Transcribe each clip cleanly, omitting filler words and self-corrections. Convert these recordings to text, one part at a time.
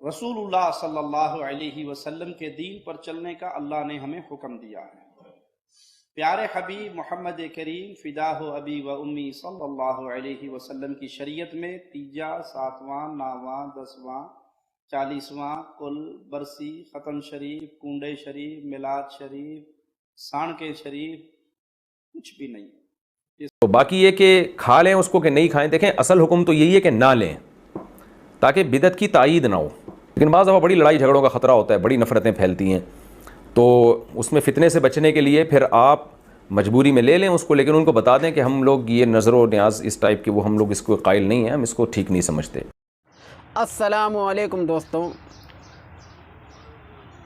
رسول اللہ صلی اللہ علیہ وسلم کے دین پر چلنے کا اللہ نے ہمیں حکم دیا ہے۔ پیارے حبیب محمد کریم فداہ ابی و امی صلی اللہ علیہ وسلم کی شریعت میں تیجا، ساتواں، ناواں، دسواں، 40واں، کل، برسی، ختم شریف، کنڈے شریف، میلاد شریف، سانکے شریف کچھ بھی نہیں۔ تو باقی یہ کہ کھا لیں اس کو کہ نہیں کھائیں، دیکھیں اصل حکم تو یہی ہے کہ نہ لیں تاکہ بدعت کی تائید نہ ہو، لیکن بعض دفعہ بڑی لڑائی جھگڑوں کا خطرہ ہوتا ہے، بڑی نفرتیں پھیلتی ہیں، تو اس میں فتنے سے بچنے کے لیے پھر آپ مجبوری میں لے لیں اس کو، لیکن ان کو بتا دیں کہ ہم لوگ یہ نظر و نیاز اس ٹائپ کے وہ ہم لوگ اس کو قائل نہیں ہیں، ہم اس کو ٹھیک نہیں سمجھتے۔ السلام علیکم دوستوں،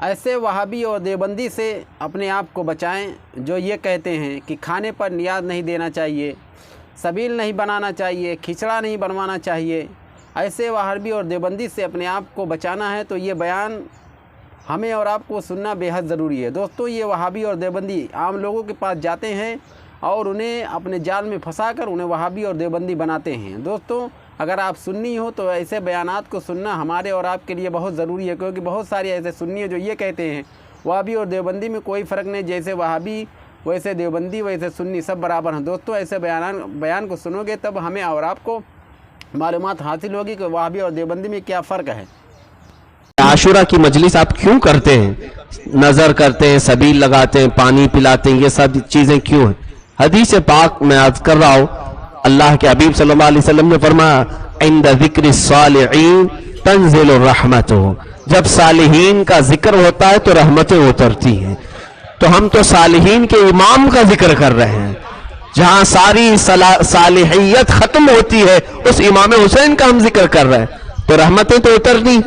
ایسے وہابی اور دیوبندی سے اپنے آپ کو بچائیں جو یہ کہتے ہیں کہ کھانے پر نیاز نہیں دینا چاہیے، سبیل نہیں بنانا چاہیے، کھچڑا نہیں بنوانا چاہیے۔ ایسے وہابی اور دیوبندی سے اپنے آپ کو بچانا ہے تو یہ بیان ہمیں اور آپ کو سننا بے حد ضروری ہے۔ دوستوں، یہ وہابی اور دیوبندی عام لوگوں کے پاس جاتے ہیں اور انہیں اپنے جال میں پھنسا کر انہیں وہابی اور دیوبندی بناتے ہیں۔ دوستوں، اگر آپ سنی ہو تو ایسے بیانات کو سننا ہمارے اور آپ کے لیے بہت ضروری ہے، کیونکہ بہت سارے ایسے سنی ہیں جو یہ کہتے ہیں وہابی اور دیوبندی میں کوئی فرق نہیں، جیسے وہابی ویسے دیوبندی ویسے سنی سب برابر ہیں۔ دوستوں، ایسے بیان کو سنو گے تب ہمیں اور آپ کو معلومات حاصل ہوگی کہ وہابی اور دیوبندی میں کیا فرق ہے۔ عاشورہ کی مجلس آپ کیوں کرتے ہیں؟ نظر کرتے ہیں، سبیل لگاتے ہیں، پانی پلاتے ہیں، یہ سب چیزیں کیوں ہیں؟ حدیث پاک میں عرض کر رہا ہوں، اللہ کے حبیب صلی اللہ علیہ وسلم نے فرمایا عند ذکر الصالحین تنزل الرحمت، جب صالحین کا ذکر ہوتا ہے تو رحمتیں اترتی ہیں۔ تو ہم تو صالحین کے امام کا ذکر کر رہے ہیں، جہاں ساری صالحیت ختم ہوتی ہے اس امام حسین کا ہم ذکر کر رہے ہیں، تو رحمتیں تو اترنی،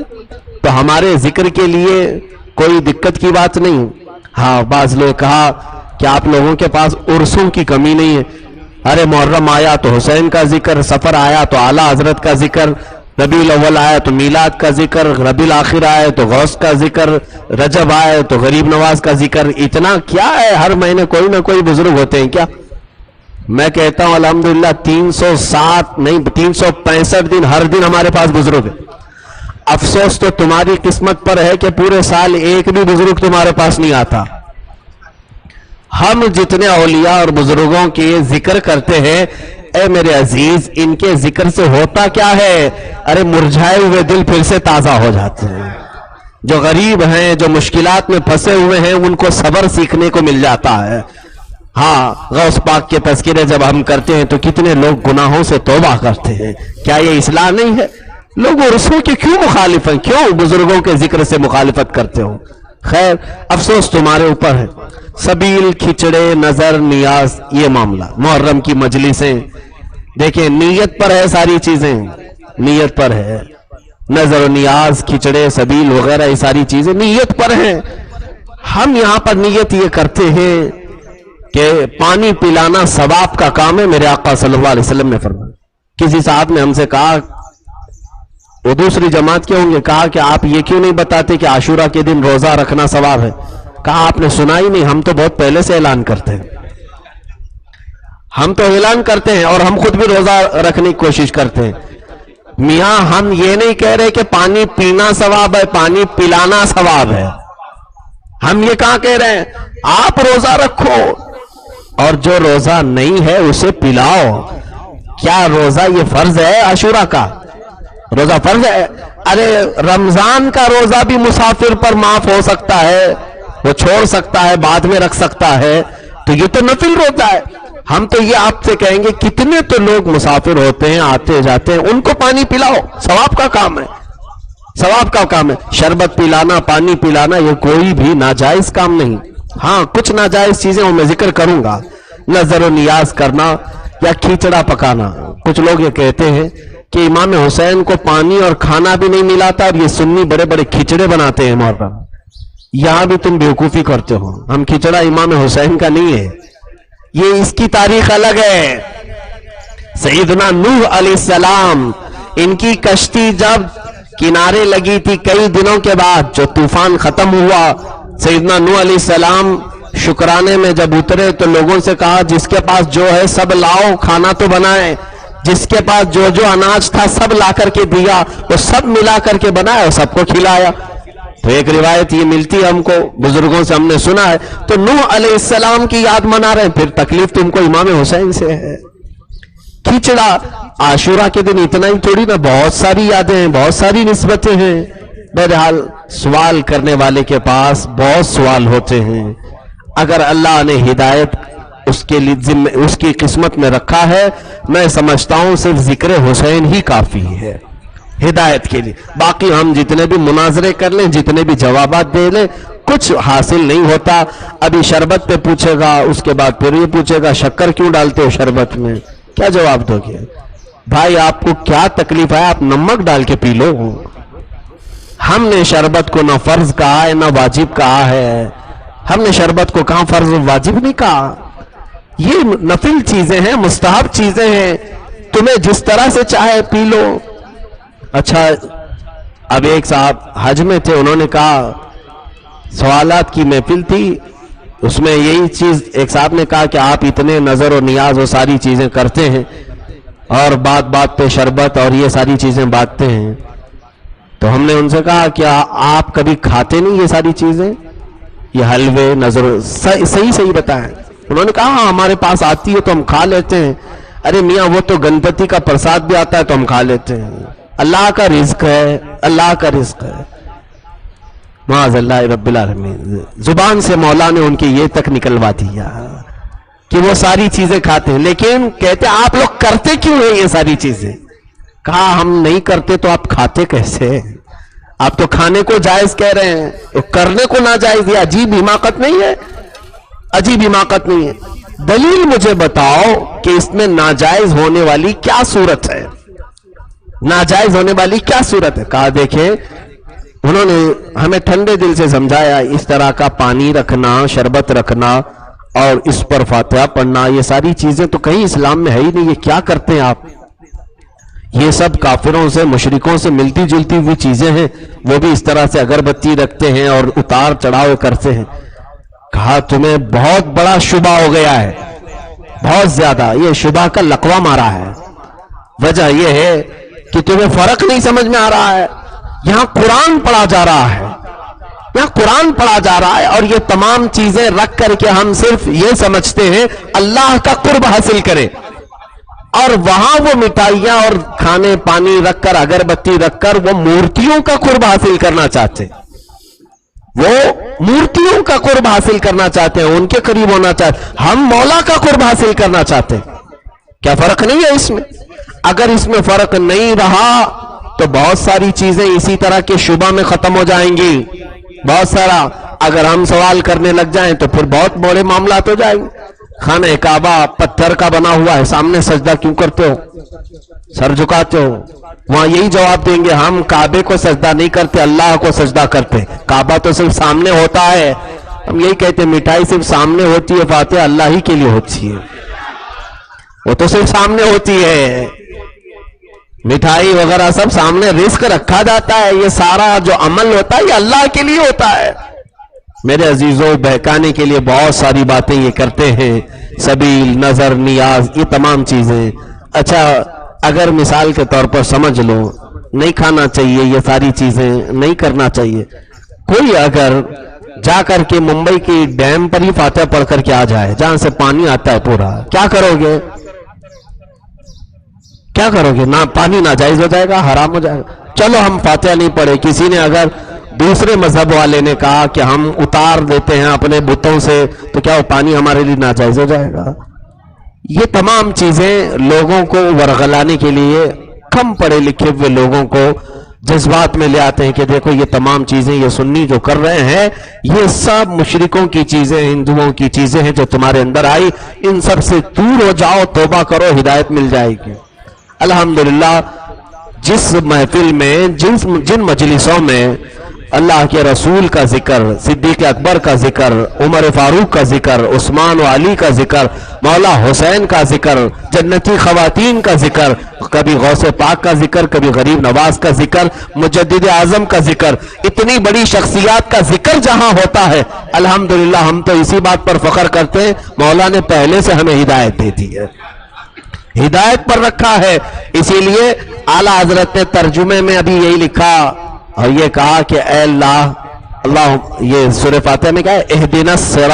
تو ہمارے ذکر کے لیے کوئی دقت کی بات نہیں۔ ہاں، بعض لوگ کہا کہ آپ لوگوں کے پاس عرسوں کی کمی نہیں ہے، ارے محرم آیا تو حسین کا ذکر، سفر آیا تو اعلیٰ حضرت کا ذکر، ربیع الاول آیا تو میلاد کا ذکر، ربیع الاخر آئے تو غوث کا ذکر، رجب آئے تو غریب نواز کا ذکر، اتنا کیا ہے؟ ہر مہینے کوئی نہ کوئی بزرگ ہوتے ہیں کیا؟ میں کہتا ہوں الحمدللہ 307 نہیں 365 دن ہر دن ہمارے پاس بزرگ ہے۔ افسوس تو تمہاری قسمت پر ہے کہ پورے سال ایک بھی بزرگ تمہارے پاس نہیں آتا۔ ہم جتنے اولیاء اور بزرگوں کے ذکر کرتے ہیں، اے میرے عزیز، ان کے ذکر سے ہوتا کیا ہے؟ ارے مرجھائے ہوئے دل پھر سے تازہ ہو جاتے ہیں، جو غریب ہیں، جو مشکلات میں پھنسے ہوئے ہیں، ان کو صبر سیکھنے کو مل جاتا ہے۔ ہاں، غوث پاک کے تذکرے جب ہم کرتے ہیں تو کتنے لوگ گناہوں سے توبہ کرتے ہیں۔ کیا یہ اصلاح نہیں ہے؟ لوگ عرسوں کے کیوں مخالف ہیں؟ کیوں بزرگوں کے ذکر سے مخالفت کرتے ہو؟ خیر، افسوس تمہارے اوپر ہے۔ سبیل، کھچڑے، نظر، نیاز، یہ معاملہ محرم کی مجلسیں، دیکھیں نیت پر ہے، ساری چیزیں نیت پر ہے، نظر و نیاز، کھچڑے، سبیل وغیرہ یہ ساری چیزیں نیت پر ہیں۔ ہم یہاں پر نیت یہ کرتے ہیں کہ پانی پلانا ثواب کا کام ہے، میرے آقا صلی اللہ علیہ وسلم نے فرمایا۔ کسی صاحب نے ہم سے کہا، وہ دوسری جماعت کے ہوں گے، کہا کہ آپ یہ کیوں نہیں بتاتے کہ عاشورہ کے دن روزہ رکھنا ثواب ہے؟ کہا آپ نے سنا ہی نہیں، ہم تو بہت پہلے سے اعلان کرتے ہیں، ہم تو اعلان کرتے ہیں اور ہم خود بھی روزہ رکھنے کی کوشش کرتے ہیں۔ میاں، ہم یہ نہیں کہہ رہے کہ پانی پینا ثواب ہے، پانی پلانا ثواب ہے۔ ہم یہ کہاں کہہ رہے ہیں؟ آپ روزہ رکھو اور جو روزہ نہیں ہے اسے پلاؤ۔ کیا روزہ یہ فرض ہے عاشورہ کا؟ روزہ فرض ہے؟ ارے رمضان کا روزہ بھی مسافر پر معاف ہو سکتا ہے، وہ چھوڑ سکتا ہے، بعد میں رکھ سکتا ہے، تو یہ تو نفل روزہ ہے۔ ہم تو یہ آپ سے کہیں گے کتنے تو لوگ مسافر ہوتے ہیں، آتے جاتے ہیں، ان کو پانی پلاؤ، ثواب کا کام ہے، ثواب کا کام ہے۔ شربت پلانا، پانی پلانا یہ کوئی بھی ناجائز کام نہیں۔ ہاں، کچھ ناجائز چیزیں میں ذکر کروں گا، نظر و نیاز کرنا یا کھچڑا پکانا۔ کچھ لوگ یہ کہتے ہیں کہ امام حسین کو پانی اور کھانا بھی نہیں ملاتا، اور یہ سنی بڑے بڑے کھچڑے بناتے ہیں محرم۔ یہاں بھی تم بیوقوفی کرتے ہو، ہم کھچڑا امام حسین کا نہیں ہے، یہ اس کی تاریخ الگ ہے۔ سیدنا نوح علیہ السلام، ان کی کشتی جب کنارے لگی تھی کئی دنوں کے بعد، جو طوفان ختم ہوا، سیدنا نوح علیہ السلام شکرانے میں جب اترے تو لوگوں سے کہا جس کے پاس جو ہے سب لاؤ، کھانا تو بنائیں۔ جس کے پاس جو جو اناج تھا سب لا کر کے دیا, وہ سب ملا کر کے بنایا اور سب کو کھلایا. تو ایک روایت یہ ملتی ہے ہم کو, بزرگوں سے ہم نے سنا ہے. تو نوح علیہ السلام کی یاد منا رہے ہیں, پھر تکلیف تم کو امام حسین سے ہے. کھچڑا عاشورہ کے دن اتنا ہی تھوڑی نا, بہت ساری یادیں ہیں, بہت ساری نسبتیں ہیں. بہرحال سوال کرنے والے کے پاس بہت سوال ہوتے ہیں. اگر اللہ نے ہدایت اس کے لیے اس کی قسمت میں رکھا ہے, میں سمجھتا ہوں صرف ذکر حسین ہی کافی ہے ہدایت کے لیے. باقی ہم جتنے بھی مناظرے کر لیں, جتنے بھی جوابات دے لیں, کچھ حاصل نہیں ہوتا. ابھی شربت پہ پوچھے گا, اس کے بعد پھر یہ پوچھے گا شکر کیوں ڈالتے ہو شربت میں, کیا جواب دو گے؟ بھائی آپ کو کیا تکلیف ہے, آپ نمک ڈال کے پی لو. ہم نے شربت کو نہ فرض کہا ہے نہ واجب کہا ہے. ہم نے شربت کو کہاں فرض و واجب نہیں کہا. یہ نفل چیزیں ہیں, مستحب چیزیں ہیں, تمہیں جس طرح سے چاہے پی لو. اچھا, اب ایک صاحب حج میں تھے, انہوں نے کہا, سوالات کی محفل تھی, اس میں یہی چیز ایک صاحب نے کہا کہ آپ اتنے نظر و نیاز و ساری چیزیں کرتے ہیں اور بات بات پہ شربت اور یہ ساری چیزیں بانٹتے ہیں. تو ہم نے ان سے کہا کہ آپ کبھی کھاتے نہیں یہ ساری چیزیں, یہ حلوے نظر صحیح بتائیں. انہوں نے کہا ہاں ہمارے پاس آتی ہے تو ہم کھا لیتے ہیں. ارے میاں وہ تو گنپتی کا پرساد بھی آتا ہے تو ہم کھا لیتے ہیں. اللہ کا رزق ہے, اللہ کا رزق ہے. معاذ اللہ رب العالمین. زبان سے مولا نے ان کی یہ تک نکلوا دیا کہ وہ ساری چیزیں کھاتے ہیں, لیکن کہتے آپ لوگ کرتے کیوں ہیں یہ ساری چیزیں؟ کہا ہم نہیں کرتے تو آپ کھاتے کیسے؟ آپ تو کھانے کو جائز کہہ رہے ہیں, تو کرنے کو ناجائز. یہ عجیب حماقت نہیں ہے؟ عجیب حماقت نہیں ہے؟ دلیل مجھے بتاؤ کہ اس میں ناجائز ہونے والی کیا صورت ہے, ناجائز ہونے والی کیا صورت ہے؟ کہا دیکھیں, انہوں نے ہمیں ٹھنڈے دل سے سمجھایا, اس طرح کا پانی رکھنا, شربت رکھنا اور اس پر فاتحہ پڑھنا, یہ ساری چیزیں تو کہیں اسلام میں ہے ہی نہیں. یہ کیا کرتے ہیں آپ؟ یہ سب کافروں سے مشرکوں سے ملتی جلتی ہوئی چیزیں ہیں. وہ بھی اس طرح سے اگربتی رکھتے ہیں اور اتار چڑھاؤ کرتے ہیں. کہا تمہیں بہت بڑا شبہ ہو گیا ہے, بہت زیادہ. یہ شبہ کا لقوہ مارا ہے. وجہ یہ ہے کہ تمہیں فرق نہیں سمجھ میں آ رہا ہے. یہاں قرآن پڑھا جا رہا ہے, یہاں قرآن پڑھا جا رہا ہے, اور یہ تمام چیزیں رکھ کر کے ہم صرف یہ سمجھتے ہیں اللہ کا قرب حاصل کریں, اور وہاں وہ مٹھائیاں اور کھانے پانی رکھ کر, اگربتی رکھ کر, وہ مورتیوں کا قرب حاصل کرنا چاہتے ہیں. وہ مورتیوں کا قرب حاصل کرنا چاہتے ہیں, ان کے قریب ہونا چاہتے ہیں. ہم مولا کا قرب حاصل کرنا چاہتے ہیں. کیا فرق نہیں ہے اس میں؟ اگر اس میں فرق نہیں رہا تو بہت ساری چیزیں اسی طرح کے شبہ میں ختم ہو جائیں گی. بہت سارا اگر ہم سوال کرنے لگ جائیں تو پھر بہت بڑے معاملات ہو جائیں گے. خانہ کعبہ پتھر کا بنا ہوا ہے, سامنے سجدہ کیوں کرتے ہو, سر جھکاتے ہو؟ وہاں یہی جواب دیں گے ہم کعبے کو سجدہ نہیں کرتے, اللہ کو سجدہ کرتے. کعبہ تو صرف سامنے ہوتا ہے. ہم یہی کہتے ہیں مٹھائی صرف سامنے ہوتی ہے, فاتحہ اللہ ہی کے لیے ہوتی ہے, وہ تو صرف سامنے ہوتی ہے. مٹھائی وغیرہ سب سامنے, رزق رکھا جاتا ہے. یہ سارا جو عمل ہوتا ہے یہ اللہ کے لیے ہوتا ہے. میرے عزیزوں, بہکانے کے لیے بہت ساری باتیں یہ کرتے ہیں, سبیل, نظر, نیاز, یہ تمام چیزیں. اچھا اگر مثال کے طور پر سمجھ لو نہیں کھانا چاہیے, یہ ساری چیزیں نہیں کرنا چاہیے, کوئی اگر جا کر کے ممبئی کی ڈیم پر ہی فاتحہ پڑھ کر کے آ جائے جہاں سے پانی آتا ہے پورا, کیا کرو گے؟ کیا کرو گے؟ نہ پانی ناجائز ہو جائے گا, حرام ہو جائے گا. چلو ہم فاتحہ نہیں پڑھے, کسی نے اگر دوسرے مذہب والے نے کہا کہ ہم اتار دیتے ہیں اپنے بتوں سے, تو کیا وہ پانی ہمارے لیے ناجائز ہو جائے گا؟ یہ تمام چیزیں لوگوں کو ورغلانے کے لیے, کم پڑھے لکھے ہوئے لوگوں کو جذبات میں لے آتے ہیں کہ دیکھو یہ تمام چیزیں یہ سنی جو کر رہے ہیں یہ سب مشرکوں کی چیزیں, ہندوؤں کی چیزیں ہیں جو تمہارے اندر آئی, ان سب سے دور ہو جاؤ, توبہ کرو, ہدایت مل جائے گی. الحمدللہ جس محفل میں, جن مجلسوں میں اللہ کے رسول کا ذکر, صدیق اکبر کا ذکر, عمر فاروق کا ذکر, عثمان و علی کا ذکر, مولا حسین کا ذکر, جنتی خواتین کا ذکر, کبھی غوث پاک کا ذکر, کبھی غریب نواز کا ذکر, مجدد اعظم کا ذکر, اتنی بڑی شخصیات کا ذکر جہاں ہوتا ہے, الحمدللہ ہم تو اسی بات پر فخر کرتے ہیں مولا نے پہلے سے ہمیں ہدایت دے دی ہے. ہدایت پر رکھا ہے. اسی لیے اعلیٰ حضرت نے ترجمے میں ابھی یہی لکھا اور یہ کہا کہ اے اللہ، یہ سورہ فاتحہ میں کہا ہے اہدنا الصراط